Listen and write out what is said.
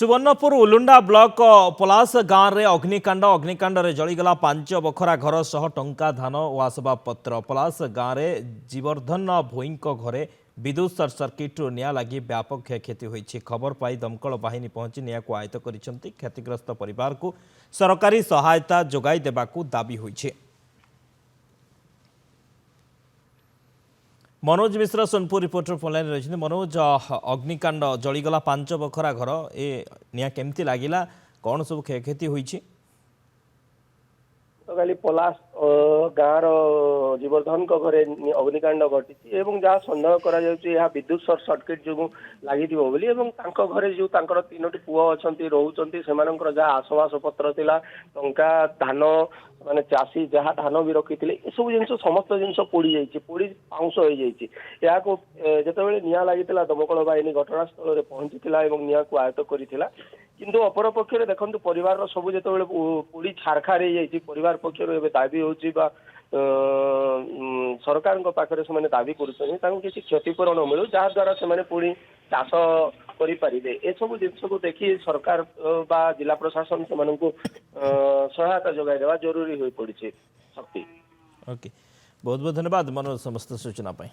Subarnapur Ulunda block पलास गाँव में अग्निकांड जलीगला 5 बखरा घर सह टंका धान और आसबाबपत्र। पलास गाँव में जीवर्धन भोई घरे विद्युत सर्ट सर्किट निया लगी व्यापक क्षयक्षति होती। खबर पाई दमकल बाहिनी पहुंची निया को आयत्त कर क्षतिग्रस्त परिवार को सरकारी सहायता जोगाई देबाकू दाबी होइछे। मनोज मिश्र सोनपुर रिपोर्टर फोनलाइन रही। मनोज, अग्निकांड जलीगला 5 बखरा घर ए निया केमती लागिला, कौन सब क्षयक्षति होइछि? तो खाली पलास गाँव जीवर्धन घरे अग्निकांड घटी जहाँ सन्देह करा विद्युत सर्ट सर्किट जो लगी घरे जो तीनोटी पुओ अच्छा रोचे से जहाँ आसवास पत्र थिला टंका धान माने चाषी जहाँ धान भी रखी ये सब जिन समस्त जिन पोड़ी पोड़ी पाउंश हो जाते निया लगी दमकल बाहिनी घटनास्थल में पहुंची निया को आयत्त कर किंतु अपर पक्ष देखो परिवार सब जो पोड़ी छारखार हो परिवार पक्ष दाबी हो सरकार पाखे से दाबी कर क्षतिपूरण मिलू जहाद्वारा से पुणी चाष करें। ए सब जिन को देखी सरकार बा जिला प्रशासन से सहायता जोगाई देवा जरूरी हो पड़ी शक्ति। ओके, बहुत बहुत धन्यवाद मनोज समस्त सूचना पाई।